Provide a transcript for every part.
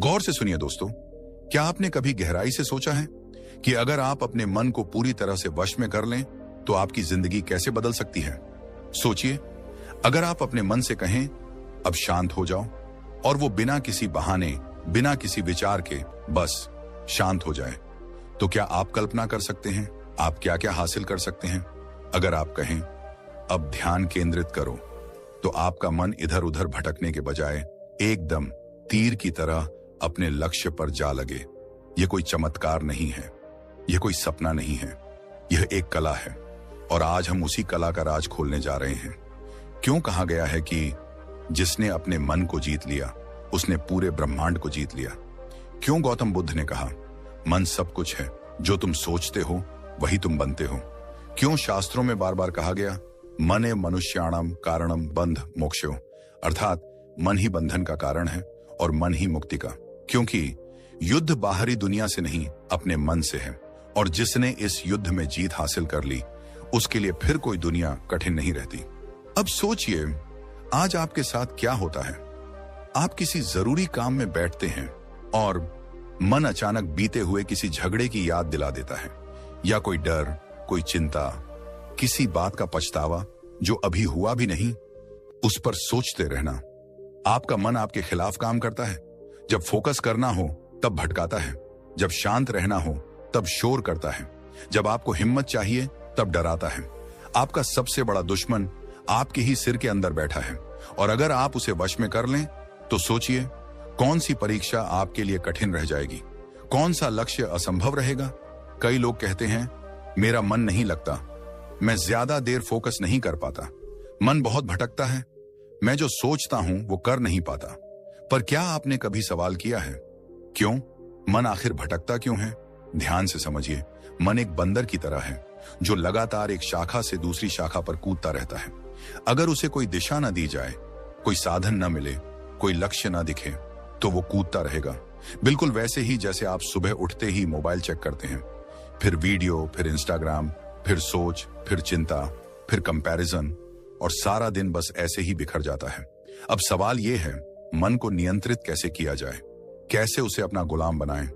गौर से सुनिए दोस्तों, क्या आपने कभी गहराई से सोचा है कि अगर आप अपने मन को पूरी तरह से वश में कर लें तो आपकी जिंदगी कैसे बदल सकती है। सोचिए, अगर आप अपने मन से कहें अब शांत हो जाओ, और वो बिना किसी बहाने, बिना किसी विचार के बस शांत हो जाए, तो क्या आप कल्पना कर सकते हैं आप क्या क्या हासिल कर सकते हैं। अगर आप कहें अब ध्यान केंद्रित करो, तो आपका मन इधर उधर भटकने के बजाय एकदम तीर की तरह अपने लक्ष्य पर जा लगे। यह कोई चमत्कार नहीं है, यह कोई सपना नहीं है, यह एक कला है, और आज हम उसी कला का राज खोलने जा रहे हैं। क्यों कहा गया है कि जिसने अपने मन को जीत लिया उसने पूरे ब्रह्मांड को जीत लिया। क्यों गौतम बुद्ध ने कहा मन सब कुछ है, जो तुम सोचते हो वही तुम बनते हो। क्यों शास्त्रों में बार बार कहा गया मने मनुष्याणम कारणम बंध मोक्षो, अर्थात मन ही बंधन का कारण है और मन ही मुक्ति का। क्योंकि युद्ध बाहरी दुनिया से नहीं, अपने मन से है, और जिसने इस युद्ध में जीत हासिल कर ली उसके लिए फिर कोई दुनिया कठिन नहीं रहती। अब सोचिए, आज आपके साथ क्या होता है। आप किसी जरूरी काम में बैठते हैं और मन अचानक बीते हुए किसी झगड़े की याद दिला देता है, या कोई डर, कोई चिंता, किसी बात का पछतावा जो अभी हुआ भी नहीं, उस पर सोचते रहना। आपका मन आपके खिलाफ काम करता है। जब फोकस करना हो तब भटकाता है, जब शांत रहना हो तब शोर करता है, जब आपको हिम्मत चाहिए तब डराता है। आपका सबसे बड़ा दुश्मन आपके ही सिर के अंदर बैठा है, और अगर आप उसे वश में कर लें तो सोचिए कौन सी परीक्षा आपके लिए कठिन रह जाएगी, कौन सा लक्ष्य असंभव रहेगा। कई लोग कहते हैं मेरा मन नहीं लगता, मैं ज्यादा देर फोकस नहीं कर पाता, मन बहुत भटकता है, मैं जो सोचता हूं वो कर नहीं पाता। पर क्या आपने कभी सवाल किया है क्यों मन आखिर भटकता क्यों है? ध्यान से समझिए, मन एक बंदर की तरह है जो लगातार एक शाखा से दूसरी शाखा पर कूदता रहता है। अगर उसे कोई दिशा न दी जाए, कोई साधन न मिले, कोई लक्ष्य न दिखे, तो वो कूदता रहेगा। बिल्कुल वैसे ही जैसे आप सुबह उठते ही मोबाइल चेक करते हैं, फिर वीडियो, फिर इंस्टाग्राम, फिर सोच, फिर चिंता, फिर कंपैरिजन, और सारा दिन बस ऐसे ही बिखर जाता है। अब सवाल यह है, मन को नियंत्रित कैसे किया जाए, कैसे उसे अपना गुलाम बनाएं,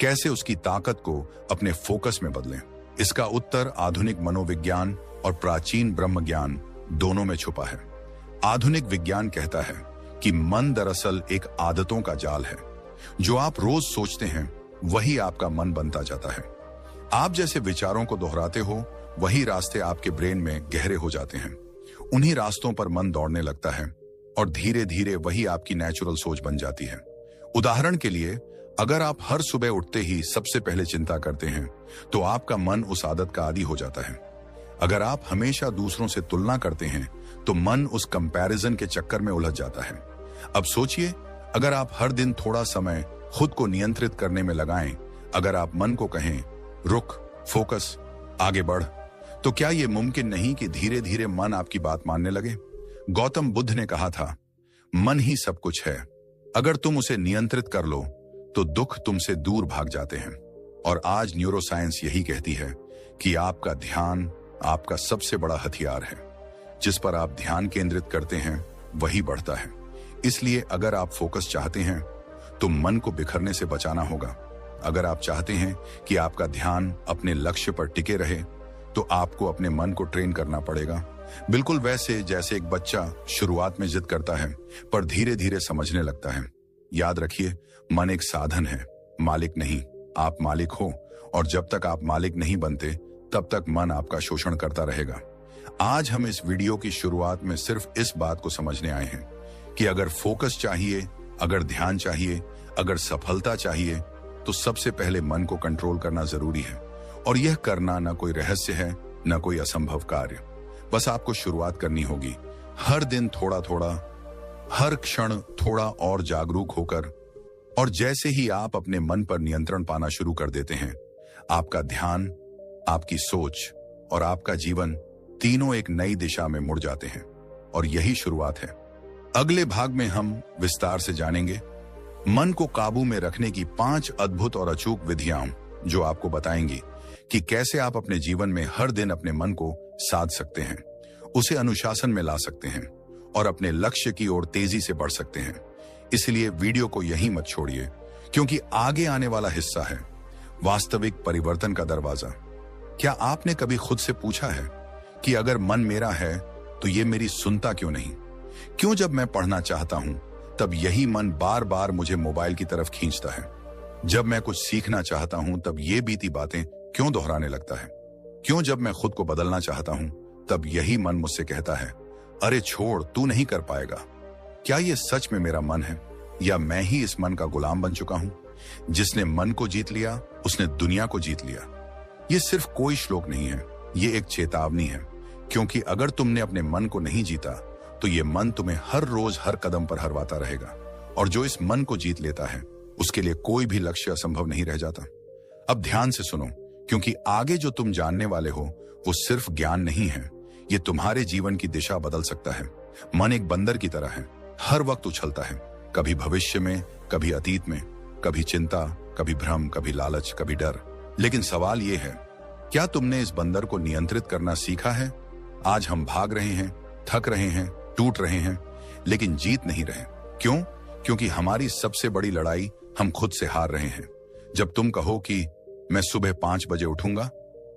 कैसे उसकी ताकत को अपने फोकस में बदलें। इसका उत्तर आधुनिक मनोविज्ञान और प्राचीन ब्रह्म ज्ञान दोनों में छुपा है। आधुनिक विज्ञान कहता है कि मन दरअसल एक आदतों का जाल है। जो आप रोज सोचते हैं वही आपका मन बनता जाता है। आप जैसे विचारों को दोहराते हो वही रास्ते आपके ब्रेन में गहरे हो जाते हैं। उन्हीं रास्तों पर मन दौड़ने लगता है और धीरे धीरे वही आपकी नेचुरल सोच बन जाती है। उदाहरण के लिए, अगर आप हर सुबह उठते ही सबसे पहले चिंता करते हैं तो आपका मन उस आदत का आदी हो जाता है। अगर आप हमेशा दूसरों से तुलना करते हैं तो मन उस कंपैरिजन के चक्कर में उलझ जाता है। अब सोचिए, अगर आप हर दिन थोड़ा समय खुद को नियंत्रित करने में लगाएं, अगर आप मन को कहें रुक, फोकस, आगे बढ़, तो क्या यह मुमकिन नहीं कि धीरे धीरे मन आपकी बात मानने लगे। गौतम बुद्ध ने कहा था मन ही सब कुछ है, अगर तुम उसे नियंत्रित कर लो तो दुख तुमसे दूर भाग जाते हैं। और आज न्यूरोसाइंस यही कहती है कि आपका ध्यान आपका सबसे बड़ा हथियार है। जिस पर आप ध्यान केंद्रित करते हैं वही बढ़ता है। इसलिए अगर आप फोकस चाहते हैं तो मन को बिखरने से बचाना होगा। अगर आप चाहते हैं कि आपका ध्यान अपने लक्ष्य पर टिके रहे तो आपको अपने मन को ट्रेन करना पड़ेगा। बिल्कुल वैसे जैसे एक बच्चा शुरुआत में जिद करता है पर धीरे धीरे समझने लगता है। याद रखिए, मन एक साधन है, मालिक नहीं। आप मालिक हो, और जब तक आप मालिक नहीं बनते तब तक मन आपका शोषण करता रहेगा। आज हम इस वीडियो की शुरुआत में सिर्फ इस बात को समझने आए हैं कि अगर फोकस चाहिए, अगर ध्यान चाहिए, अगर सफलता चाहिए, तो सबसे पहले मन को कंट्रोल करना जरूरी है। और यह करना न कोई रहस्य है, न कोई असंभव कार्य। बस आपको शुरुआत करनी होगी, हर दिन थोड़ा थोड़ा, हर क्षण थोड़ा और जागरूक होकर। और जैसे ही आप अपने मन पर नियंत्रण पाना शुरू कर देते हैं, आपका ध्यान, आपकी सोच और आपका जीवन तीनों एक नई दिशा में मुड़ जाते हैं। और यही शुरुआत है। अगले भाग में हम विस्तार से जानेंगे मन को काबू में रखने की 5 अद्भुत और अचूक विधियां, जो आपको बताएंगी कि कैसे आप अपने जीवन में हर दिन अपने मन को साध सकते हैं, उसे अनुशासन में ला सकते हैं और अपने लक्ष्य की ओर तेजी से बढ़ सकते हैं। इसलिए वीडियो को यहीं मत छोड़िए, क्योंकि आगे आने वाला हिस्सा है वास्तविक परिवर्तन का दरवाजा। क्या आपने कभी खुद से पूछा है कि अगर मन मेरा है तो ये मेरी सुनता क्यों नहीं? क्यों जब मैं पढ़ना चाहता हूं तब यही मन बार बार मुझे मोबाइल की तरफ खींचता है? जब मैं कुछ सीखना चाहता हूं तब ये बीती बातें क्यों दोहराने लगता है? क्यों जब मैं खुद को बदलना चाहता हूं तब यही मन मुझसे कहता है, अरे छोड़, तू नहीं कर पाएगा? क्या ये सच में मेरा मन है या मैं ही इस मन का गुलाम बन चुका हूं? जिसने मन को जीत लिया उसने दुनिया को जीत लिया। ये सिर्फ कोई श्लोक नहीं है, ये एक चेतावनी है। क्योंकि अगर तुमने अपने मन को नहीं जीता तो ये मन तुम्हें हर रोज हर कदम पर हरवाता रहेगा। और जो इस मन को जीत लेता है उसके लिए कोई भी लक्ष्य असंभव नहीं रह जाता। अब ध्यान से सुनो, क्योंकि आगे जो तुम जानने वाले हो वो सिर्फ ज्ञान नहीं है, ये तुम्हारे जीवन की दिशा बदल सकता है। मन एक बंदर की तरह है, हर वक्त उछलता है, कभी भविष्य में, कभी अतीत में, कभी चिंता, कभी भ्रम, कभी लालच, कभी डर। लेकिन सवाल ये है, क्या तुमने इस बंदर को नियंत्रित करना सीखा है? आज हम भाग रहे हैं, थक रहे हैं, टूट रहे हैं, लेकिन जीत नहीं रहे। क्यों? क्योंकि हमारी सबसे बड़ी लड़ाई हम खुद से हार रहे हैं। जब तुम कहो कि मैं सुबह 5 बजे उठूंगा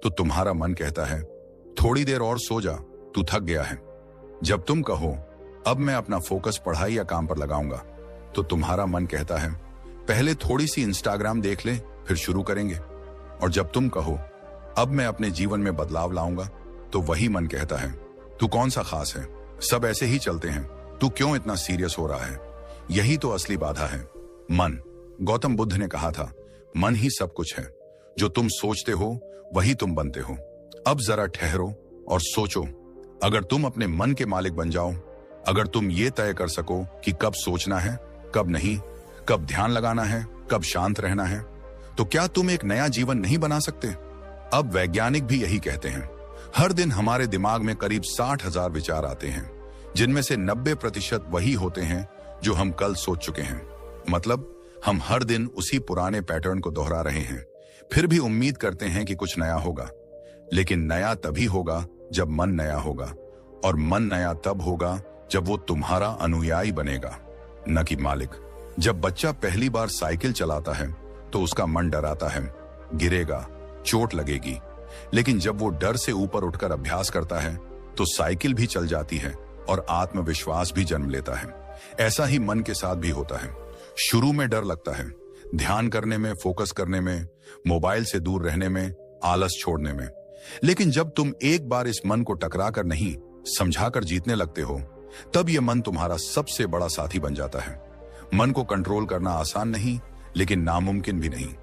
तो तुम्हारा मन कहता है, थोड़ी देर और सो जा, तू थक गया है। जब तुम कहो अब मैं अपना फोकस पढ़ाई या काम पर लगाऊंगा तो तुम्हारा मन कहता है, पहले थोड़ी सी इंस्टाग्राम देख ले, फिर शुरू करेंगे। और जब तुम कहो अब मैं अपने जीवन में बदलाव लाऊंगा तो वही मन कहता है, तू कौन सा खास है, सब ऐसे ही चलते हैं, तू क्यों इतना सीरियस हो रहा है? यही तो असली बाधा है, मन। गौतम बुद्ध ने कहा था, मन ही सब कुछ है, जो तुम सोचते हो वही तुम बनते हो। अब जरा ठहरो और सोचो, अगर तुम अपने मन के मालिक बन जाओ, अगर तुम ये तय कर सको कि कब सोचना है, कब नहीं, कब ध्यान लगाना है, कब शांत रहना है, तो क्या तुम एक नया जीवन नहीं बना सकते? अब वैज्ञानिक भी यही कहते हैं। हर दिन हमारे दिमाग में करीब 60,000 विचार आते हैं, जिनमें से 90% वही होते हैं जो हम कल सोच चुके हैं। मतलब हम हर दिन उसी पुराने पैटर्न को दोहरा रहे हैं, फिर भी उम्मीद करते हैं कि कुछ नया होगा। लेकिन नया तभी होगा जब मन नया होगा, और मन नया तब होगा जब वो तुम्हारा अनुयायी बनेगा, न कि मालिक। जब बच्चा पहली बार साइकिल चलाता है तो उसका मन डराता है, गिरेगा, चोट लगेगी। लेकिन जब वो डर से ऊपर उठकर अभ्यास करता है तो साइकिल भी चल जाती है और आत्मविश्वास भी जन्म लेता है। ऐसा ही मन के साथ भी होता है। शुरू में डर लगता है, ध्यान करने में, फोकस करने में, मोबाइल से दूर रहने में, आलस छोड़ने में। लेकिन जब तुम एक बार इस मन को टकरा कर नहीं, समझाकर जीतने लगते हो, तब यह मन तुम्हारा सबसे बड़ा साथी बन जाता है। मन को कंट्रोल करना आसान नहीं, लेकिन नामुमकिन भी नहीं।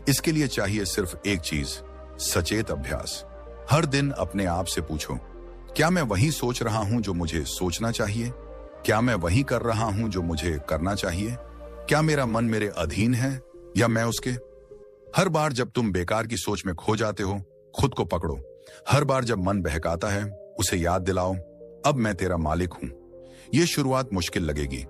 इसके लिए चाहिए सिर्फ एक चीज, सचेत अभ्यास। हर दिन अपने आप से पूछो, क्या मैं वही सोच रहा हूं जो मुझे सोचना चाहिए? क्या मैं वही कर रहा हूं जो मुझे करना चाहिए? क्या मेरा मन मेरे अधीन है या मैं उसके? हर बार जब तुम बेकार की सोच में खो जाते हो, खुद को पकड़ो। हर बार जब मन बहकाता है, उसे याद दिलाओ, अब मैं तेरा मालिक हूं। यह शुरुआत मुश्किल लगेगी,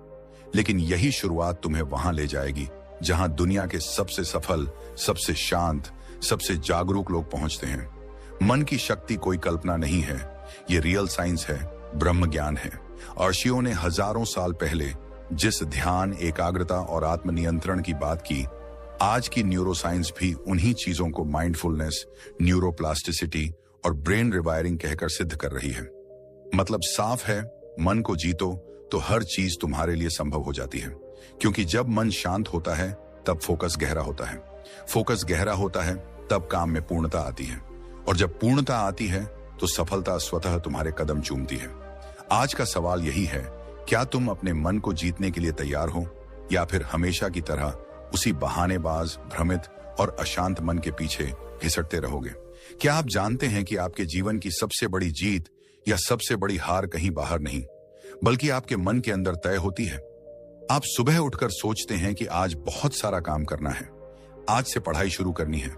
लेकिन यही शुरुआत तुम्हें वहां ले जाएगी जहां दुनिया के सबसे सफल, सबसे शांत, सबसे जागरूक लोग पहुंचते हैं। मन की शक्ति कोई कल्पना नहीं है, ये रियल साइंस है, ब्रह्म ज्ञान है। ऋषियों ने हजारों साल पहले जिस ध्यान, एकाग्रता और आत्मनियंत्रण की बात की, आज की न्यूरोसाइंस भी उन्हीं चीजों को माइंडफुलनेस, न्यूरोप्लास्टिसिटी और ब्रेन रिवायरिंग कहकर सिद्ध कर रही है। मतलब साफ है, मन को जीतो तो हर चीज तुम्हारे लिए संभव हो जाती है। क्योंकि जब मन शांत होता है तब फोकस गहरा होता है, फोकस गहरा होता है तब काम में पूर्णता आती है, और जब पूर्णता आती है तो सफलता स्वतः तुम्हारे कदम चूमती है। आज का सवाल यही है, क्या तुम अपने मन को जीतने के लिए तैयार हो, या फिर हमेशा की तरह उसी बहानेबाज, भ्रमित और अशांत मन के पीछे घिसटते रहोगे? क्या आप जानते हैं कि आपके जीवन की सबसे बड़ी जीत या सबसे बड़ी हार कहीं बाहर नहीं, बल्कि आपके मन के अंदर तय होती है? आप सुबह उठकर सोचते हैं कि आज बहुत सारा काम करना है, आज से पढ़ाई शुरू करनी है,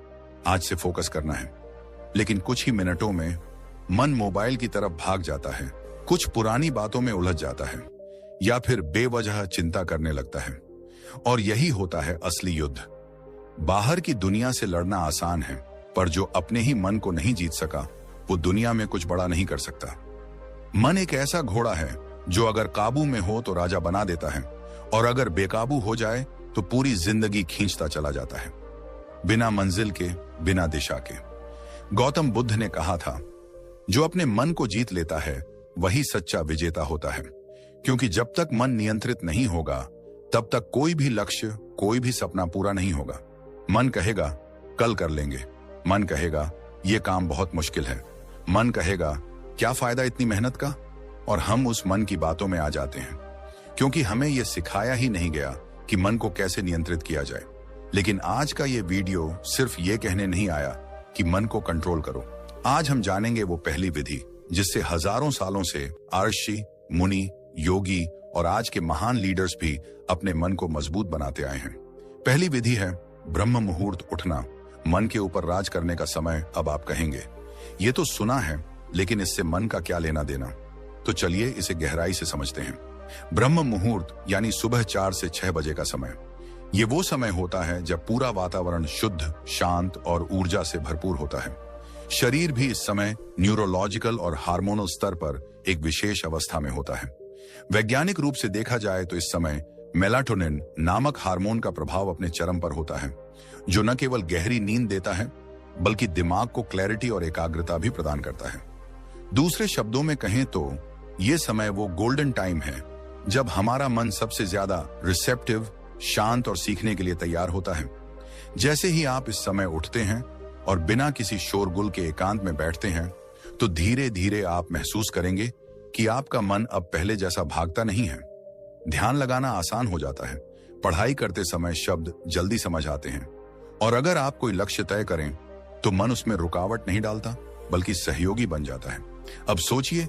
आज से फोकस करना है, लेकिन कुछ ही मिनटों में मन मोबाइल की तरफ भाग जाता है, कुछ पुरानी बातों में उलझ जाता है, या फिर बेवजह चिंता करने लगता है। और यही होता है असली युद्ध। बाहर की दुनिया से लड़ना आसान है, पर जो अपने ही मन को नहीं जीत सका, वो दुनिया में कुछ बड़ा नहीं कर सकता। मन एक ऐसा घोड़ा है जो अगर काबू में हो तो राजा बना देता है, और अगर बेकाबू हो जाए तो पूरी जिंदगी खींचता चला जाता है, बिना मंजिल के, बिना दिशा के। गौतम बुद्ध ने कहा था, जो अपने मन को जीत लेता है वही सच्चा विजेता होता है, क्योंकि जब तक मन नियंत्रित नहीं होगा तब तक कोई भी लक्ष्य, कोई भी सपना पूरा नहीं होगा। मन कहेगा कल कर लेंगे, मन कहेगा ये काम बहुत मुश्किल है, मन कहेगा क्या फायदा इतनी मेहनत का, और हम उस मन की बातों में आ जाते हैं, क्योंकि हमें यह सिखाया ही नहीं गया कि मन को कैसे नियंत्रित किया जाए। लेकिन आज का ये वीडियो सिर्फ ये कहने नहीं आया कि मन को कंट्रोल करो। आज हम जानेंगे वो पहली विधि जिससे हजारों सालों से ऋषि, मुनि, योगी और आज के महान लीडर्स भी अपने मन को मजबूत बनाते आए हैं। पहली विधि है ब्रह्म मुहूर्त उठना। मन के ऊपर राज करने का समय। अब आप कहेंगे ये तो सुना है, लेकिन इससे मन का क्या लेना देना? तो चलिए इसे गहराई से समझते हैं। ब्रह्म मुहूर्त यानी सुबह 4 से 6 बजे का समय। ये वो समय होता है जब पूरा वातावरण शुद्ध, शांत और ऊर्जा से भरपूर होता है। शरीर भी इस समय न्यूरोलॉजिकल और हार्मोनल स्तर पर एक विशेष अवस्था में होता है। वैज्ञानिक रूप से देखा जाए तो इस समय मेलाटोनिन नामक हार्मोन का प्रभाव अपने चरम पर होता है, जो न केवल गहरी नींद देता है बल्कि दिमाग को क्लैरिटी और एकाग्रता भी प्रदान करता है। दूसरे शब्दों में कहें तो ये समय वो गोल्डन टाइम है जब हमारा मन सबसे ज्यादा रिसेप्टिव, शांत और सीखने के लिए तैयार होता है। जैसे ही आप इस समय उठते हैं और बिना किसी शोरगुल के एकांत में बैठते हैं, तो धीरे धीरे आप महसूस करेंगे कि आपका मन अब पहले जैसा भागता नहीं है। ध्यान लगाना आसान हो जाता है, पढ़ाई करते समय शब्द जल्दी समझ आते हैं, और अगर आप कोई लक्ष्य तय करें तो मन उसमें रुकावट नहीं डालता बल्कि सहयोगी बन जाता है। अब सोचिए,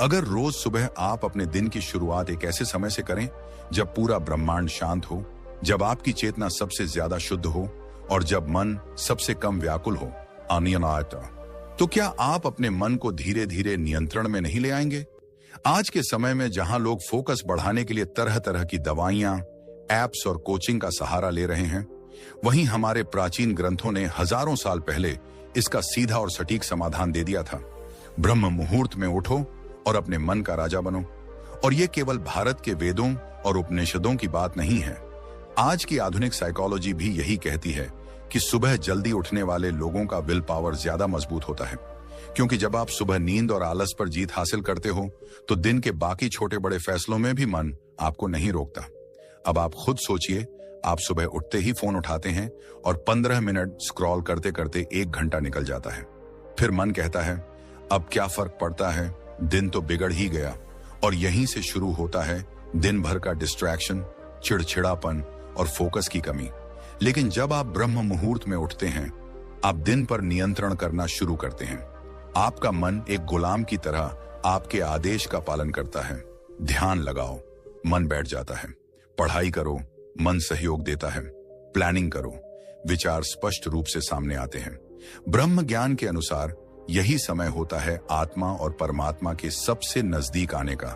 अगर रोज सुबह आप अपने दिन की शुरुआत एक ऐसे समय से करें जब पूरा ब्रह्मांड शांत हो, जब आपकी चेतना सबसे ज्यादा शुद्ध हो और जब मन सबसे कम व्याकुल हो, अनियंत्रित, तो क्या आप अपने मन को धीरे धीरे नियंत्रण में नहीं ले आएंगे? आज के समय में जहां लोग फोकस बढ़ाने के लिए तरह तरह की दवाइयां, एप्स और कोचिंग का सहारा ले रहे हैं, वहीं हमारे प्राचीन ग्रंथों ने हजारों साल पहले इसका सीधा और सटीक समाधान दे दिया था। ब्रह्म मुहूर्त में उठो और अपने मन का राजा बनो। और ये केवल भारत के वेदों और उपनिषदों की बात नहीं है। आज की आधुनिक साइकोलॉजी भी यही कहती है कि सुबह जल्दी उठने वाले लोगों का विल पावर ज्यादा मजबूत होता है, क्योंकि जब आप सुबह नींद और आलस पर जीत हासिल करते हो तो दिन के बाकी छोटे बड़े फैसलों में भी मन आपको नहीं रोकता। अब आप खुद सोचिए, आप सुबह उठते ही फोन उठाते हैं और 15 मिनट स्क्रॉल करते करते 1 घंटा निकल जाता है। फिर मन कहता है अब क्या फर्क पड़ता है, दिन तो बिगड़ ही गया। और यहीं से शुरू होता है दिन भर का डिस्ट्रैक्शन, चिड़चिड़ापन और फोकस की कमी। लेकिन जब आप ब्रह्म मुहूर्त में उठते हैं, आप दिन पर नियंत्रण करना शुरू करते हैं। आपका मन एक गुलाम की तरह आपके आदेश का पालन करता है। ध्यान लगाओ, मन बैठ जाता है। पढ़ाई करो, मन सहयोग देता है। प्लानिंग करो, विचार स्पष्ट रूप से सामने आते हैं। ब्रह्म ज्ञान के अनुसार यही समय होता है आत्मा और परमात्मा के सबसे नजदीक आने का,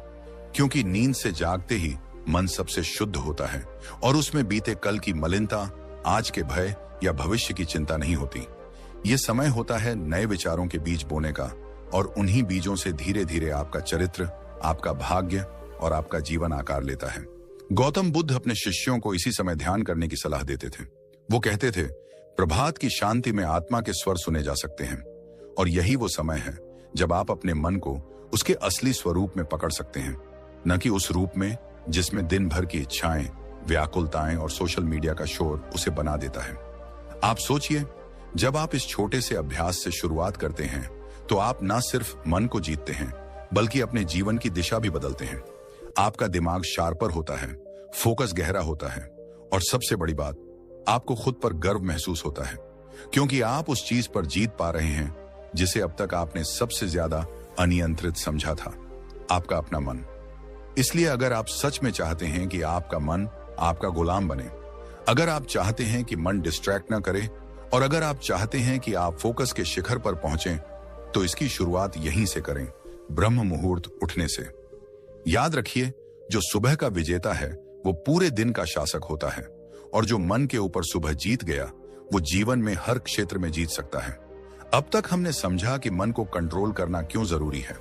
क्योंकि नींद से जागते ही मन सबसे शुद्ध होता है और उसमें बीते कल की मलिनता, आज के भय या भविष्य की चिंता नहीं होती। ये समय होता है नए विचारों के बीज बोने का, और उन्हीं बीजों से धीरे धीरे आपका चरित्र, आपका भाग्य और आपका जीवन आकार लेता है। गौतम बुद्ध अपने शिष्यों को इसी समय ध्यान करने की सलाह देते थे। वो कहते थे, प्रभात की शांति में आत्मा के स्वर सुने जा सकते हैं, और यही वो समय है जब आप अपने मन को उसके असली स्वरूप में पकड़ सकते हैं, न कि उस रूप में जिसमें दिन भर की इच्छाएं, व्याकुलताएं और सोशल मीडिया का शोर उसे बना देता है। आप सोचिए, जब आप इस छोटे से अभ्यास से शुरुआत करते हैं तो आप न सिर्फ मन को जीतते हैं बल्कि अपने जीवन की दिशा भी बदलते हैं। आपका दिमाग शार्पर होता है, फोकस गहरा होता है, और सबसे बड़ी बात, आपको खुद पर गर्व महसूस होता है, क्योंकि आप उस चीज पर जीत पा रहे हैं जिसे अब तक आपने सबसे ज्यादा अनियंत्रित समझा था, आपका अपना मन। इसलिए अगर आप सच में चाहते हैं कि आपका मन आपका गुलाम बने, अगर आप चाहते हैं कि मन डिस्ट्रैक्ट ना करे, और अगर आप चाहते हैं कि आप फोकस के शिखर पर पहुंचें, तो इसकी शुरुआत यहीं से करें, ब्रह्म मुहूर्त उठने से। याद रखिए, जो सुबह का विजेता है वो पूरे दिन का शासक होता है, और जो मन के ऊपर सुबह जीत गया वो जीवन में हर क्षेत्र में जीत सकता है। अब तक हमने समझा कि मन को कंट्रोल करना क्यों जरूरी है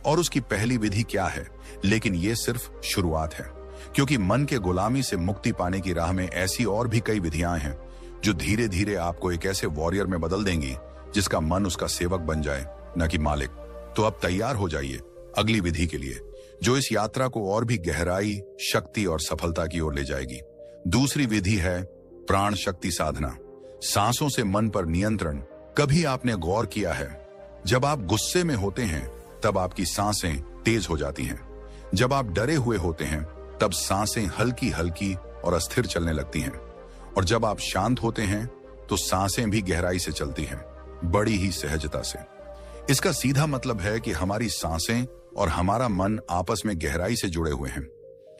और उसकी पहली विधि क्या है, लेकिन ये सिर्फ शुरुआत है, क्योंकि मन के गुलामी से मुक्ति पाने की राह में ऐसी और भी कई विधियां हैं जो धीरे धीरे आपको एक ऐसे वॉरियर में बदल देंगी जिसका मन उसका सेवक बन जाए, न कि मालिक। तो अब तैयार हो जाइए अगली विधि के लिए, जो इस यात्रा को और भी गहराई, शक्ति और सफलता की ओर ले जाएगी। दूसरी विधि है प्राण शक्ति साधना, सांसों से मन पर नियंत्रण। कभी आपने गौर किया है, जब आप गुस्से में होते हैं तब आपकी सांसें तेज हो जाती हैं। जब आप डरे हुए होते हैं तब सांसें हल्की हल्की और अस्थिर चलने लगती हैं। और जब आप शांत होते हैं तो सांसें भी गहराई से चलती हैं, बड़ी ही सहजता से। इसका सीधा मतलब है कि हमारी सांसें और हमारा मन आपस में गहराई से जुड़े हुए हैं।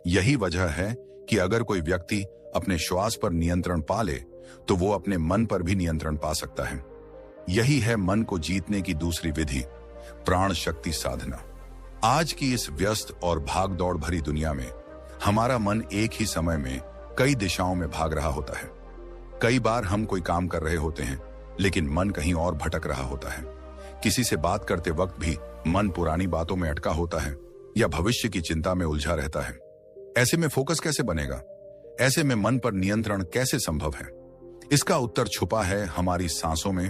यही वजह है कि अगर कोई व्यक्ति अपने श्वास पर नियंत्रण पा ले तो वो अपने मन पर भी नियंत्रण पा सकता है। यही है मन को जीतने की दूसरी विधि, प्राण शक्ति साधना। आज की इस व्यस्त और भागदौड़ भरी दुनिया में हमारा मन एक ही समय में कई दिशाओं में भाग रहा होता है। कई बार हम कोई काम कर रहे होते हैं लेकिन मन कहीं और भटक रहा होता है। किसी से बात करते वक्त भी मन पुरानी बातों में अटका होता है या भविष्य की चिंता में उलझा रहता है। ऐसे में फोकस कैसे बनेगा? ऐसे में मन पर नियंत्रण कैसे संभव है? इसका उत्तर छुपा है हमारी सांसों में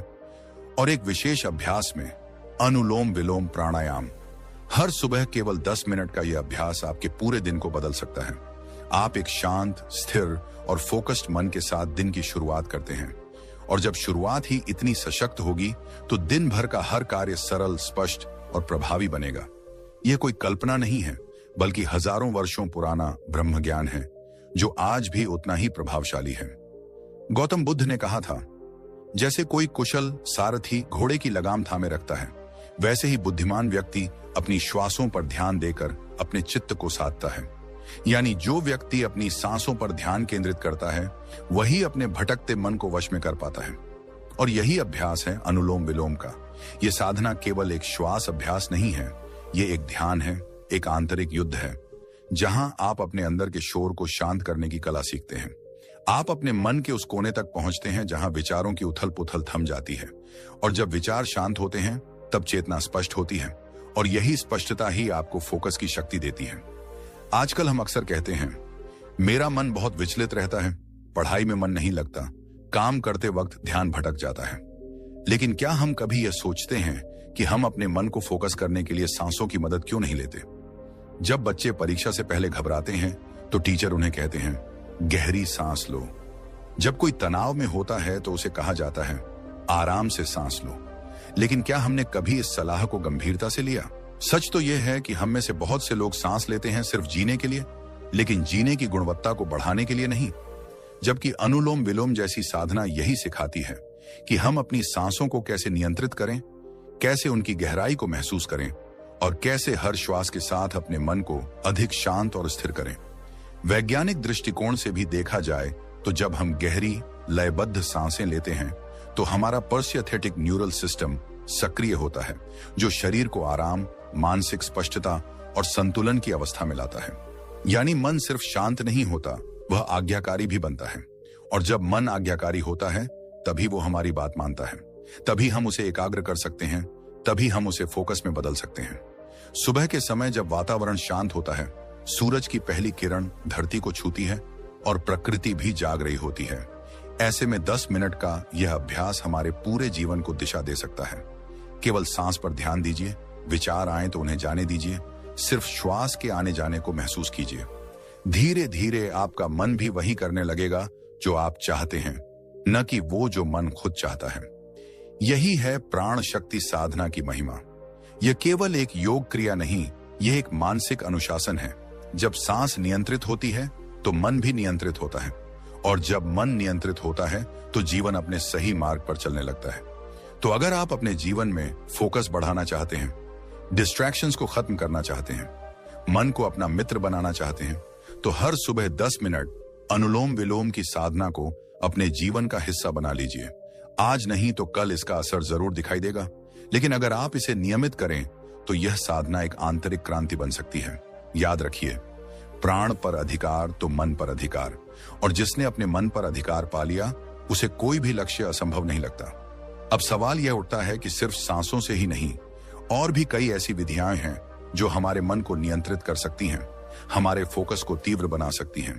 और एक विशेष अभ्यास में, अनुलोम विलोम प्राणायाम। हर सुबह केवल 10 मिनट का यह अभ्यास आपके पूरे दिन को बदल सकता है। आप एक शांत, स्थिर और फोकस्ड मन के साथ दिन की शुरुआत करते हैं और जब शुरुआत ही इतनी सशक्त होगी तो दिन भर का हर कार्य सरल, स्पष्ट और प्रभावी बनेगा। यह कोई कल्पना नहीं है, बल्कि हजारों वर्षों पुराना ब्रह्म ज्ञान है जो आज भी उतना ही प्रभावशाली है। गौतम बुद्ध ने कहा था, जैसे कोई कुशल सारथी घोड़े की लगाम थामे रखता है, वैसे ही बुद्धिमान व्यक्ति अपनी श्वासों पर ध्यान देकर अपने चित्त को साधता है। यानी जो व्यक्ति अपनी सांसों पर ध्यान केंद्रित करता है वही अपने भटकते मन को वश में कर पाता है। और यही अभ्यास है अनुलोम विलोम का। यह साधना केवल एक श्वास अभ्यास नहीं है, यह एक ध्यान है, एक आंतरिक युद्ध है, जहां आप अपने अंदर के शोर को शांत करने की कला सीखते हैं। आप अपने मन के उस कोने तक पहुंचते हैं जहां विचारों की उथल पुथल थम जाती है। और जब विचार शांत होते हैं तब चेतना स्पष्ट होती है और यही स्पष्टता ही आपको फोकस की शक्ति देती है। आजकल हम अक्सर कहते हैं, मेरा मन बहुत विचलित रहता है, पढ़ाई में मन नहीं लगता, काम करते वक्त ध्यान भटक जाता है। लेकिन क्या हम कभी यह सोचते हैं कि हम अपने मन को फोकस करने के लिए सांसों की मदद क्यों नहीं लेते? जब बच्चे परीक्षा से पहले घबराते हैं तो टीचर उन्हें कहते हैं, गहरी सांस लो। जब कोई तनाव में होता है तो उसे कहा जाता है, आराम से सांस लो। लेकिन क्या हमने कभी इस सलाह को गंभीरता से लिया? सच तो यह है कि हम में से बहुत से लोग सांस लेते हैं सिर्फ जीने के लिए, लेकिन जीने की गुणवत्ता को बढ़ाने के लिए नहीं। जबकि अनुलोम विलोम जैसी साधना यही सिखाती है कि हम अपनी सांसों को कैसे नियंत्रित करें, कैसे उनकी गहराई को महसूस करें और कैसे हर श्वास के साथ अपने मन को अधिक शांत और स्थिर करें। वैज्ञानिक दृष्टिकोण से भी देखा जाए तो जब हम गहरी, लयबद्ध सांसें लेते हैं तो हमारा परसिस्थेटिक न्यूरल सिस्टम सक्रिय होता है, जो शरीर को आराम, मानसिक स्पष्टता और संतुलन की अवस्था में लाता है। यानी मन सिर्फ शांत नहीं होता, वह आज्ञाकारी भी बनता है। और जब मन आज्ञाकारी होता है तभी वो हमारी बात मानता है, तभी हम उसे एकाग्र कर सकते हैं, तभी हम उसे फोकस में बदल सकते हैं। सुबह के समय जब वातावरण शांत होता है, सूरज की पहली किरण धरती को छूती है और प्रकृति भी जाग रही होती है। ऐसे में 10 मिनट का यह अभ्यास हमारे पूरे जीवन को दिशा दे सकता है। केवल सांस पर ध्यान दीजिए, विचार आए तो उन्हें जाने दीजिए, सिर्फ श्वास के आने जाने को महसूस कीजिए। धीरे धीरे आपका मन भी वही करने लगेगा जो आप चाहते हैं, न कि वो जो मन खुद चाहता है। यही है प्राण शक्ति साधना की महिमा। यह केवल एक योग क्रिया नहीं, यह एक मानसिक अनुशासन है। जब सांस नियंत्रित होती है तो मन भी नियंत्रित होता है, और जब मन नियंत्रित होता है तो जीवन अपने सही मार्ग पर चलने लगता है। तो अगर आप अपने जीवन में फोकस बढ़ाना चाहते हैं, डिस्ट्रैक्शंस को खत्म करना चाहते हैं, मन को अपना मित्र बनाना चाहते हैं, तो हर सुबह 10 मिनट अनुलोम विलोम की साधना को अपने जीवन का हिस्सा बना लीजिए। आज नहीं तो कल इसका असर जरूर दिखाई देगा, लेकिन अगर आप इसे नियमित करें तो यह साधना एक आंतरिक क्रांति बन सकती है। याद रखिए, प्राण पर अधिकार तो मन पर अधिकार, और जिसने अपने मन पर अधिकार पा लिया उसे कोई भी लक्ष्य असंभव नहीं लगता। अब सवाल यह उठता है कि सिर्फ सांसों से ही नहीं, और भी कई ऐसी विधियां हैं जो हमारे मन को नियंत्रित कर सकती हैं। हमारे फोकस को तीव्र बना सकती हैं।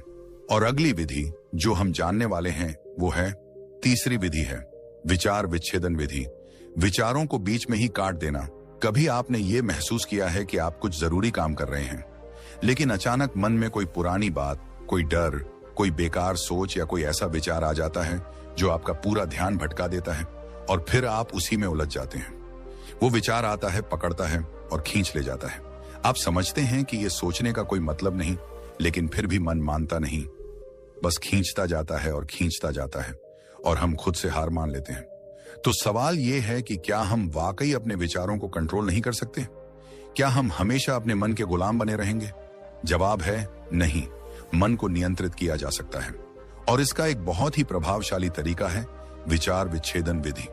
और अगली विधि जो हम जानने वाले हैं वो है तीसरी विधि है विचार विच्छेदन विधि। विचारों को बीच में ही काट देना। कभी आपने ये महसूस किया है कि आप कुछ जरूरी काम कर रहे हैं, लेकिन अचानक मन में कोई पुरानी बात, कोई डर, कोई बेकार सोच या कोई ऐसा विचार आ जाता है जो आपका पूरा ध्यान भटका देता है और फिर आप उसी में उलझ जाते हैं। वो विचार आता है, पकड़ता है और खींच ले जाता है। आप समझते हैं कि ये सोचने का कोई मतलब नहीं, लेकिन फिर भी मन मानता नहीं, बस खींचता जाता है और खींचता जाता है और हम खुद से हार मान लेते हैं। तो सवाल ये है कि क्या हम वाकई अपने विचारों को कंट्रोल नहीं कर सकते? क्या हम हमेशा अपने मन के गुलाम बने रहेंगे? जवाब है नहीं। मन को नियंत्रित किया जा सकता है और इसका एक बहुत ही प्रभावशाली तरीका है विचार विच्छेदन विधि।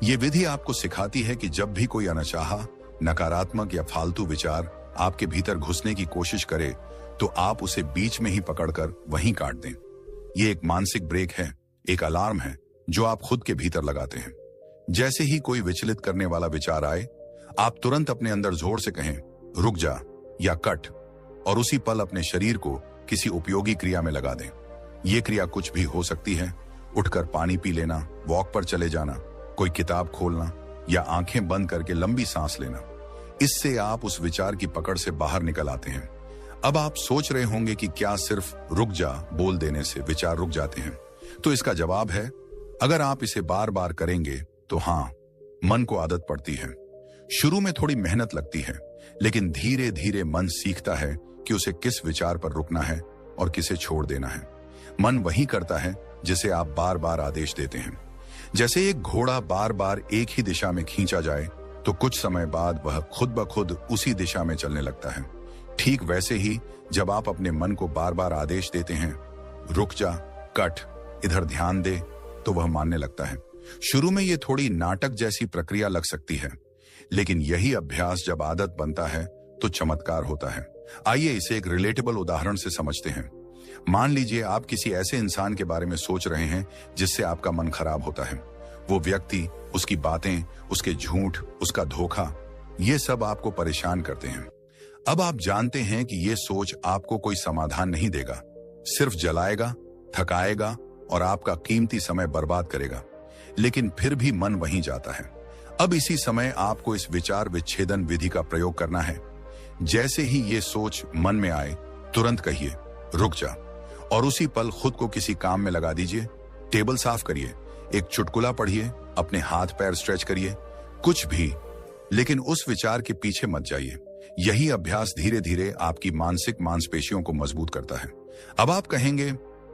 ये विधि आपको सिखाती है कि जब भी कोई अनचाहा, नकारात्मक या फालतू विचार आपके भीतर घुसने की कोशिश करे तो आप उसे बीच में ही पकड़कर वहीं काट दें। ये एक मानसिक ब्रेक है, एक अलार्म है जो आप खुद के भीतर लगाते हैं। जैसे ही कोई विचलित करने वाला विचार आए, आप तुरंत अपने अंदर जोर से कहें रुक जा या कट, और उसी पल अपने शरीर को किसी उपयोगी क्रिया में लगा दें। ये क्रिया कुछ भी हो सकती है, उठकर पानी पी लेना, वॉक पर चले जाना, कोई किताब खोलना या आंखें बंद करके लंबी सांस लेना। इससे आप उस विचार की पकड़ से बाहर निकल आते हैं। अब आप सोच रहे होंगे कि क्या सिर्फ रुक जा बोल देने से विचार रुक जाते हैं? तो इसका जवाब है अगर आप इसे बार बार करेंगे तो हाँ, मन को आदत पड़ती है। शुरू में थोड़ी मेहनत लगती है, लेकिन धीरे धीरे मन सीखता है कि उसे किस विचार पर रुकना है और किसे छोड़ देना है। मन वही करता है जिसे आप बार बार आदेश देते हैं। जैसे एक घोड़ा बार बार एक ही दिशा में खींचा जाए तो कुछ समय बाद वह खुद ब खुद उसी दिशा में चलने लगता है। ठीक वैसे ही जब आप अपने मन को बार बार आदेश देते हैं रुक जा, कट, इधर ध्यान दे, तो वह मानने लगता है। शुरू में ये थोड़ी नाटक जैसी प्रक्रिया लग सकती है, लेकिन यही अभ्यास जब आदत बनता है तो चमत्कार होता है। आइए इसे एक रिलेटेबल उदाहरण से समझते हैं। मान लीजिए आप किसी ऐसे इंसान के बारे में सोच रहे हैं जिससे आपका मन खराब होता है। वो व्यक्ति, उसकी बातें, उसके झूठ, उसका धोखा, ये सब आपको परेशान करते हैं। अब आप जानते हैं कि ये सोच आपको कोई समाधान नहीं देगा, सिर्फ जलाएगा, थकाएगा और आपका कीमती समय बर्बाद करेगा, लेकिन फिर भी मन वहीं जाता है। अब इसी समय आपको इस विचार विच्छेदन विधि का प्रयोग करना है। जैसे ही ये सोच मन में आए, तुरंत कहिए रुक जा और उसी पल खुद को किसी काम में लगा दीजिए। टेबल साफ करिए, एक चुटकुला पढ़िए, अपने हाथ पैर स्ट्रेच करिए, कुछ भी, लेकिन उस विचार के पीछे मत जाइए। यही अभ्यास धीरे धीरे आपकी मानसिक मांसपेशियों को मजबूत करता है। अब आप कहेंगे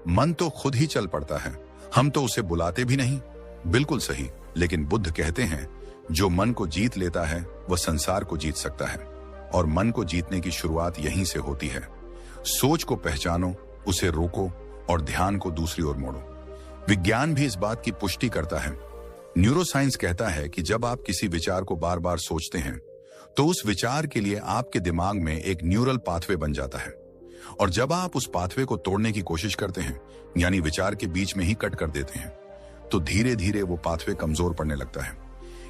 मन तो खुद ही चल पड़ता है, हम तो उसे बुलाते भी नहीं। बिल्कुल सही, लेकिन बुद्ध कहते हैं जो मन को जीत लेता है वह संसार को जीत सकता है, और मन को जीतने की शुरुआत यहीं से होती है। सोच को पहचानो, उसे रोको और ध्यान को दूसरी ओर मोड़ो। विज्ञान भी इस बात की पुष्टि करता है। न्यूरोसाइंस कहता है कि जब आप किसी विचार को बार बार सोचते हैं तो उस विचार के लिए आपके दिमाग में एक न्यूरल पाथवे बन जाता है, और जब आप उस पाथवे को तोड़ने की कोशिश करते हैं, यानी विचार के बीच में ही कट कर देते हैं, तो धीरे धीरे वो पाथवे कमजोर पड़ने लगता है।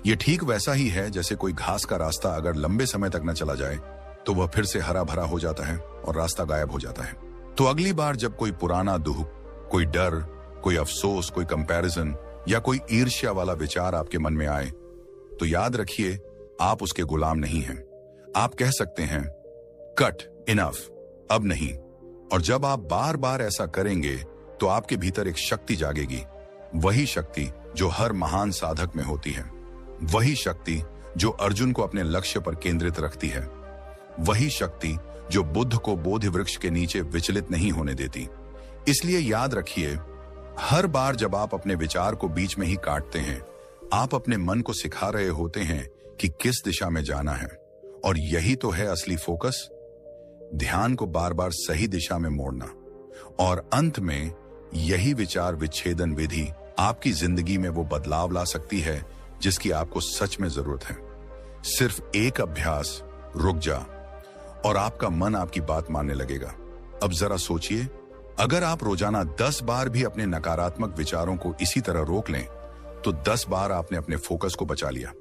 ये ठीक वैसा ही है जैसे कोई घास का रास्ता अगर लंबे समय तक न चला जाए तो वह फिर से हरा भरा हो जाता है और रास्ता गायब हो जाता है। तो अगली बार जब कोई पुराना दुख, कोई डर, कोई अफसोस, कोई कंपैरिजन या कोई ईर्ष्या वाला विचार आपके मन में आए, तो याद रखिए आप उसके गुलाम नहीं हैं। आप कह सकते हैं कट, इनफ, अब नहीं। और जब आप बार बार ऐसा करेंगे तो आपके भीतर एक शक्ति जागेगी, वही शक्ति जो हर महान साधक में होती है, वही शक्ति जो अर्जुन को अपने लक्ष्य पर केंद्रित रखती है, वही शक्ति जो बुद्ध को बोधि वृक्ष के नीचे विचलित नहीं होने देती। इसलिए याद रखिए, हर बार जब आप अपने विचार को बीच में ही काटते हैं, आप अपने मन को सिखा रहे होते हैं कि किस दिशा में जाना है, और यही तो है असली फोकस, ध्यान को बार बार सही दिशा में मोड़ना। और अंत में यही विचार विच्छेदन विधि आपकी जिंदगी में वो बदलाव ला सकती है जिसकी आपको सच में जरूरत है। सिर्फ एक अभ्यास, रुक जा, और आपका मन आपकी बात मानने लगेगा। अब जरा सोचिए, अगर आप रोजाना 10 बार भी अपने नकारात्मक विचारों को इसी तरह रोक लें तो 10 बार आपने अपने फोकस को बचा लिया,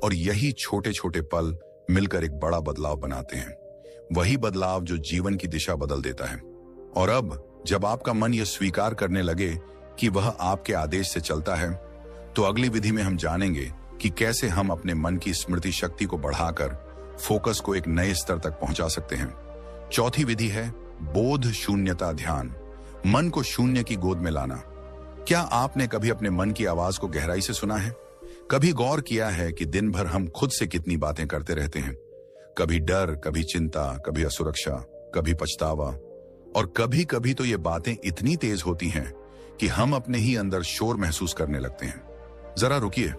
और यही छोटे छोटे पल मिलकर एक बड़ा बदलाव बनाते हैं। वही बदलाव जो जीवन की दिशा बदल देता है। और अब जब आपका मन यह स्वीकार करने लगे कि वह आपके आदेश से चलता है, तो अगली विधि में हम जानेंगे कि कैसे हम अपने मन की स्मृति शक्ति को बढ़ाकर फोकस को एक नए स्तर तक पहुंचा सकते हैं। चौथी विधि है बोध शून्यता ध्यान, मन को शून्य की गोद में लाना। क्या आपने कभी अपने मन की आवाज को गहराई से सुना है? कभी गौर किया है कि दिन भर हम खुद से कितनी बातें करते रहते हैं? कभी डर, कभी चिंता, कभी असुरक्षा, कभी पछतावा, और कभी कभी तो ये बातें इतनी तेज होती हैं कि हम अपने ही अंदर शोर महसूस करने लगते हैं। जरा रुकिए,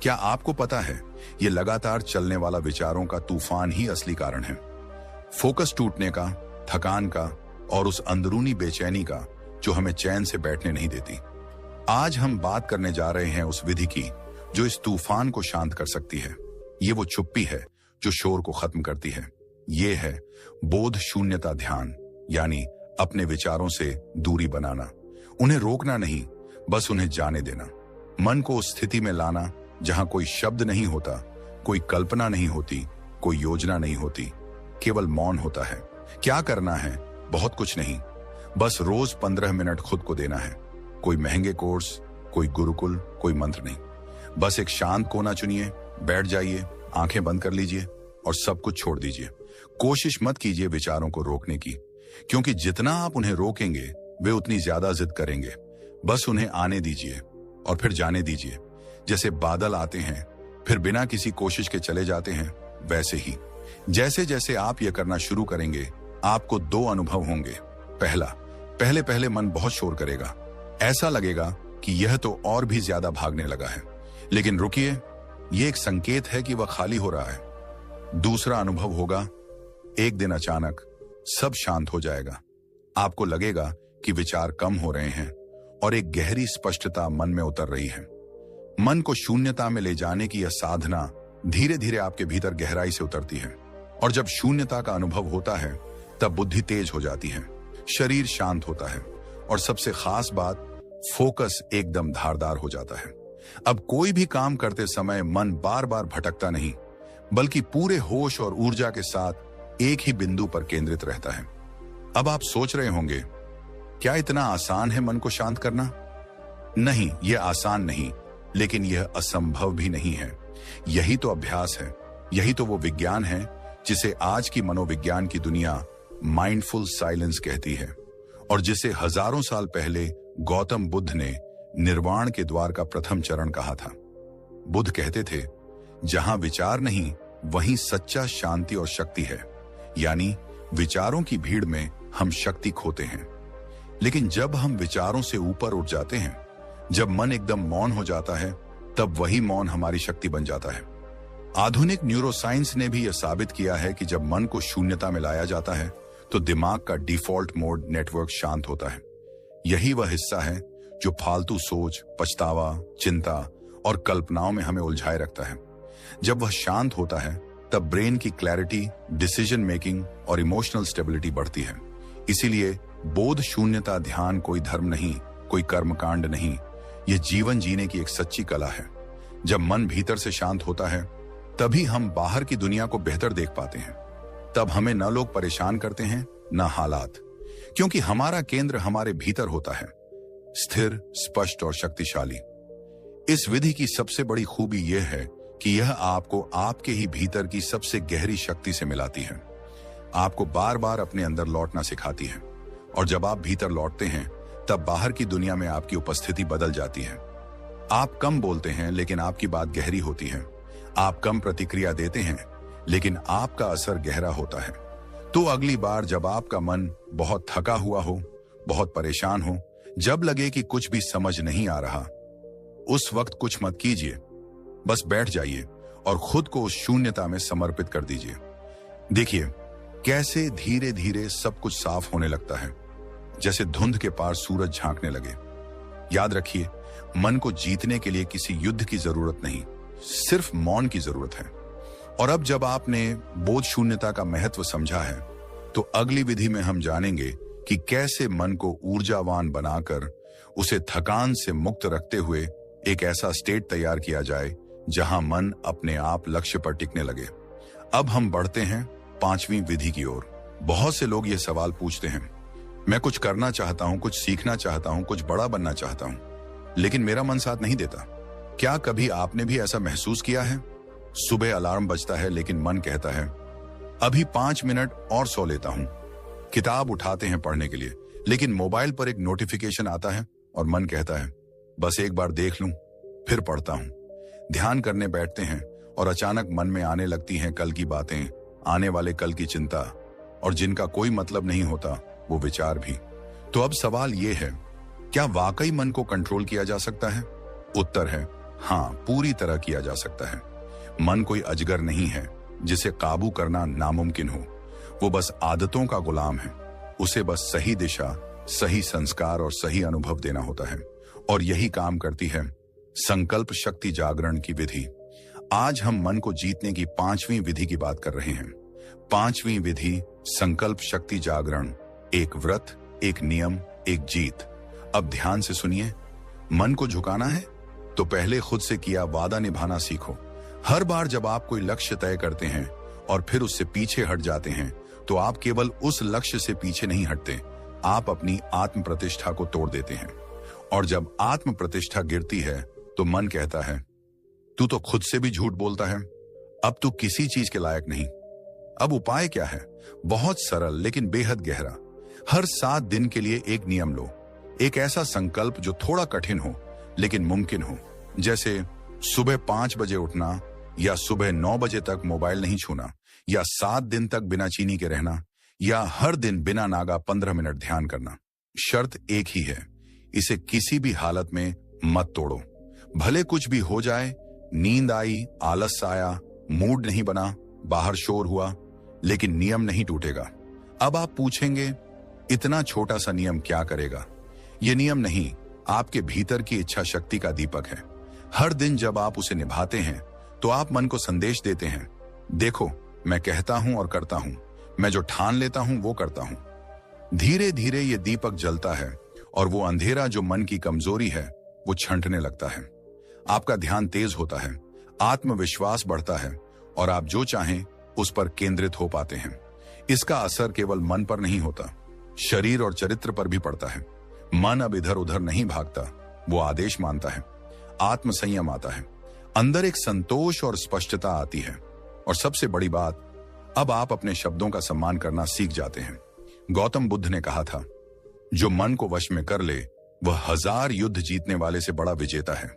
क्या आपको पता है ये लगातार चलने वाला विचारों का तूफान ही असली कारण है? फोकस टूटने का, थकान का और उस अंदरूनी बेचैनी का जो हमें चैन से बैठने नहीं देती। आज हम बात करने जा रहे हैं उस विधि की जो इस तूफान को शांत कर सकती है। ये वो चुप्पी है जो शोर को खत्म करती है। ये है बोध शून्यता ध्यान, यानी अपने विचारों से दूरी बनाना। उन्हें रोकना नहीं, बस उन्हें जाने देना। मन को उस स्थिति में लाना जहां कोई शब्द नहीं होता, कोई कल्पना नहीं होती, कोई योजना नहीं होती, केवल मौन होता है। क्या करना है? बहुत कुछ नहीं, बस रोज 15 मिनट खुद को देना है। कोई महंगे कोर्स, कोई गुरुकुल, कोई मंत्र नहीं। बस एक शांत कोना चुनिए, बैठ जाइए, आंखें बंद कर लीजिए और सब कुछ छोड़ दीजिए। कोशिश मत कीजिए विचारों को रोकने की, क्योंकि जितना आप उन्हें रोकेंगे वे उतनी ज्यादा जिद करेंगे। बस उन्हें आने दीजिए और फिर जाने दीजिए। जैसे बादल आते हैं फिर बिना किसी कोशिश के चले जाते हैं, वैसे ही जैसे जैसे आप यह करना शुरू करेंगे आपको 2 अनुभव होंगे। पहले मन बहुत शोर करेगा, ऐसा लगेगा कि यह तो और भी ज्यादा भागने लगा है, लेकिन रुकिए, यह एक संकेत है कि वह खाली हो रहा है। दूसरा अनुभव होगा, एक दिन अचानक सब शांत हो जाएगा। आपको लगेगा कि विचार कम हो रहे हैं और एक गहरी स्पष्टता मन में उतर रही है। मन को शून्यता में ले जाने की यह साधना धीरे धीरे आपके भीतर गहराई से उतरती है, और जब शून्यता का अनुभव होता है तब बुद्धि तेज हो जाती है, शरीर शांत होता है और सबसे खास बात, फोकस एकदम धारदार हो जाता है। अब कोई भी काम करते समय मन बार बार भटकता नहीं, बल्कि पूरे होश और ऊर्जा के साथ एक ही बिंदु पर केंद्रित रहता है। अब आप सोच रहे होंगे, क्या इतना आसान है मन को शांत करना? नहीं, यह आसान नहीं, लेकिन यह असंभव भी नहीं है। यही तो अभ्यास है, यही तो वो विज्ञान है जिसे आज की मनोविज्ञान की दुनिया माइंडफुल साइलेंस कहती है, और जिसे हजारों साल पहले गौतम बुद्ध ने निर्वाण के द्वार का प्रथम चरण कहा था। बुद्ध कहते थे, जहां विचार नहीं वहीं सच्चा शांति और शक्ति है। यानी विचारों की भीड़ में हम शक्ति खोते हैं, लेकिन जब हम विचारों से ऊपर उठ जाते हैं, जब मन एकदम मौन हो जाता है, तब वही मौन हमारी शक्ति बन जाता है। आधुनिक न्यूरोसाइंस ने भी यह साबित किया है कि जब मन को शून्यता में लाया जाता है तो दिमाग का डिफॉल्ट मोड नेटवर्क शांत होता है। यही वह हिस्सा है जो फालतू सोच, पछतावा, चिंता और कल्पनाओं में हमें उलझाए रखता है। जब वह शांत होता है तब ब्रेन की क्लैरिटी, डिसीजन मेकिंग और इमोशनल स्टेबिलिटी बढ़ती है। इसीलिए बोध शून्यता ध्यान कोई धर्म नहीं, कोई कर्मकांड नहीं, यह जीवन जीने की एक सच्ची कला है। जब मन भीतर से शांत होता है तभी हम बाहर की दुनिया को बेहतर देख पाते हैं। तब हमें न लोग परेशान करते हैं न हालात, क्योंकि हमारा केंद्र हमारे भीतर होता है, स्थिर, स्पष्ट और शक्तिशाली। इस विधि की सबसे बड़ी खूबी यह है कि यह आपको आपके ही भीतर की सबसे गहरी शक्ति से मिलाती है, आपको बार बार अपने अंदर लौटना सिखाती है। और जब आप भीतर लौटते हैं तब बाहर की दुनिया में आपकी उपस्थिति बदल जाती है। आप कम बोलते हैं लेकिन आपकी बात गहरी होती है। आप कम प्रतिक्रिया देते हैं लेकिन आपका असर गहरा होता है। तो अगली बार जब आपका मन बहुत थका हुआ हो, बहुत परेशान हो, जब लगे कि कुछ भी समझ नहीं आ रहा, उस वक्त कुछ मत कीजिए, बस बैठ जाइए और खुद को उस शून्यता में समर्पित कर दीजिए। देखिए कैसे धीरे धीरे सब कुछ साफ होने लगता है, जैसे धुंध के पार सूरज झांकने लगे। याद रखिए, मन को जीतने के लिए किसी युद्ध की जरूरत नहीं, सिर्फ मौन की जरूरत है। और अब जब आपने बोध शून्यता का महत्व समझा है, तो अगली विधि में हम जानेंगे कि कैसे मन को ऊर्जावान बनाकर उसे थकान से मुक्त रखते हुए एक ऐसा स्टेट तैयार किया जाए जहां मन अपने आप लक्ष्य पर टिकने लगे। अब हम बढ़ते हैं पांचवी विधि की ओर। बहुत से लोग ये सवाल पूछते हैं, मैं कुछ करना चाहता हूं, कुछ सीखना चाहता हूं, कुछ बड़ा बनना चाहता हूं, लेकिन मेरा मन साथ नहीं देता। क्या कभी आपने भी ऐसा महसूस किया है? सुबह अलार्म बजता है लेकिन मन कहता है अभी 5 मिनट और सो लेता हूं। किताब उठाते हैं पढ़ने के लिए, लेकिन मोबाइल पर एक नोटिफिकेशन आता है और मन कहता है बस एक बार देख लूं फिर पढ़ता हूं। ध्यान करने बैठते हैं और अचानक मन में आने लगती हैं कल की बातें, आने वाले कल की चिंता, और जिनका कोई मतलब नहीं होता वो विचार भी। तो अब सवाल ये है, क्या वाकई मन को कंट्रोल किया जा सकता है? उत्तर है हाँ, पूरी तरह किया जा सकता है। मन कोई अजगर नहीं है जिसे काबू करना नामुमकिन हो। वो बस आदतों का गुलाम है। उसे बस सही दिशा, सही संस्कार और सही अनुभव देना होता है, और यही काम करती है संकल्प शक्ति जागरण की विधि। आज हम मन को जीतने की 5वीं विधि की बात कर रहे हैं। 5वीं विधि संकल्प शक्ति जागरण, एक व्रत, एक नियम, एक जीत। अब ध्यान से सुनिए। मन को झुकाना है तो पहले खुद से किया वादा निभाना सीखो। हर बार जब आप कोई लक्ष्य तय करते हैं और फिर उससे पीछे हट जाते हैं, तो आप केवल उस लक्ष्य से पीछे नहीं हटते, आप अपनी आत्म प्रतिष्ठा को तोड़ देते हैं। और जब आत्म प्रतिष्ठा गिरती है तो मन कहता है तू तो खुद से भी झूठ बोलता है, अब तू किसी चीज के लायक नहीं। अब उपाय क्या है? बहुत सरल लेकिन बेहद गहरा। हर 7 दिन के लिए एक नियम लो, एक ऐसा संकल्प जो थोड़ा कठिन हो लेकिन मुमकिन हो। जैसे सुबह 5 बजे उठना, या सुबह 9 बजे तक मोबाइल नहीं छूना, या 7 दिन तक बिना चीनी के रहना, या हर दिन बिना नागा 15 मिनट ध्यान करना। शर्त एक ही है, इसे किसी भी हालत में मत तोड़ो। भले कुछ भी हो जाए, नींद आई, आलस आया, मूड नहीं बना, बाहर शोर हुआ, लेकिन नियम नहीं टूटेगा। अब आप पूछेंगे इतना छोटा सा नियम क्या करेगा? ये नियम नहीं, आपके भीतर की इच्छा शक्ति का दीपक है। हर दिन जब आप उसे निभाते हैं तो आप मन को संदेश देते हैं, देखो मैं कहता हूं और करता हूं, मैं जो ठान लेता हूं वो करता हूं। धीरे धीरे ये दीपक जलता है और वो अंधेरा जो मन की कमजोरी है वो छंटने लगता है। आपका ध्यान तेज होता है, आत्मविश्वास बढ़ता है, और आप जो चाहें उस पर केंद्रित हो पाते हैं। इसका असर केवल मन पर नहीं होता, शरीर और चरित्र पर भी पड़ता है। मन अब इधर उधर नहीं भागता, वो आदेश मानता है। आत्म संयम आता है, अंदर एक संतोष और स्पष्टता आती है, और सबसे बड़ी बात, अब आप अपने शब्दों का सम्मान करना सीख जाते हैं। गौतम बुद्ध ने कहा था, जो मन को वश में कर ले वह 1000 युद्ध जीतने वाले से बड़ा विजेता है।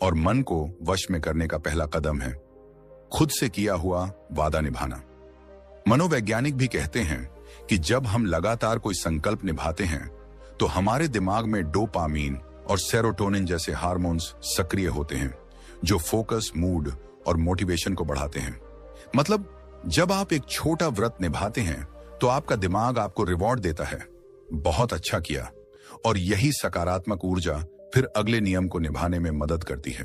और मन को वश में करने का पहला कदम है खुद से किया हुआ वादा निभाना। मनोवैज्ञानिक भी कहते हैं कि जब हम लगातार कोई संकल्प निभाते हैं तो हमारे दिमाग में डोपामीन और सेरोटोनिन जैसे हार्मोन्स सक्रिय होते हैं, जो फोकस, मूड और मोटिवेशन को बढ़ाते हैं। मतलब जब आप एक छोटा व्रत निभाते हैं तो आपका दिमाग आपको रिवॉर्ड देता है, बहुत अच्छा किया, और यही सकारात्मक ऊर्जा फिर अगले नियम को निभाने में मदद करती है।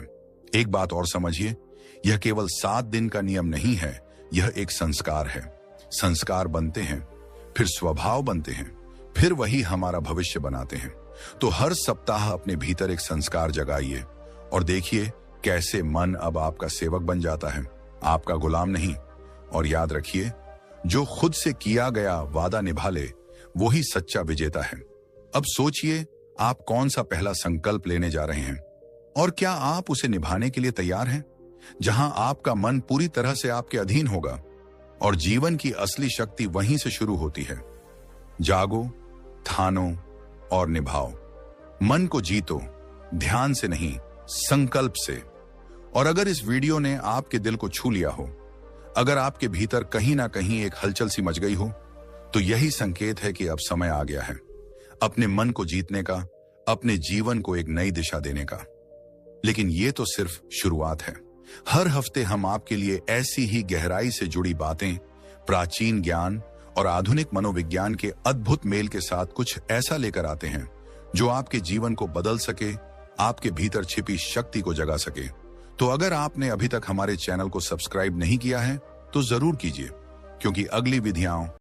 एक बात और समझिए, यह केवल 7 दिन का नियम नहीं है, यह एक संस्कार है। संस्कार बनते हैं, फिर स्वभाव बनते हैं, फिर वही हमारा भविष्य बनाते हैं। तो हर सप्ताह अपने भीतर एक संस्कार जगाइए और देखिए कैसे मन अब आपका सेवक बन जाता है, आपका गुलाम नहीं। और याद रखिए, जो खुद से किया गया वादा निभा ले वो ही सच्चा विजेता है। अब सोचिए, आप कौन सा पहला संकल्प लेने जा रहे हैं, और क्या आप उसे निभाने के लिए तैयार हैं? जहां आपका मन पूरी तरह से आपके अधीन होगा, और जीवन की असली शक्ति वहीं से शुरू होती है। जागो, ठानो और निभाओ। मन को जीतो, ध्यान से नहीं, संकल्प से। और अगर इस वीडियो ने आपके दिल को छू लिया हो, अगर आपके भीतर कहीं ना कहीं एक हलचल सी मच गई हो, तो यही संकेत है कि अब समय आ गया है अपने मन को जीतने का, अपने जीवन को एक नई दिशा देने का। लेकिन ये तो सिर्फ शुरुआत है। हर हफ्ते हम आपके लिए ऐसी ही गहराई से जुड़ी बातें, प्राचीन ज्ञान और आधुनिक मनोविज्ञान के अद्भुत मेल के साथ कुछ ऐसा लेकर आते हैं जो आपके जीवन को बदल सके, आपके भीतर छिपी शक्ति को जगा सके। तो अगर आपने अभी तक हमारे चैनल को सब्सक्राइब नहीं किया है तो जरूर कीजिए, क्योंकि अगली विधियां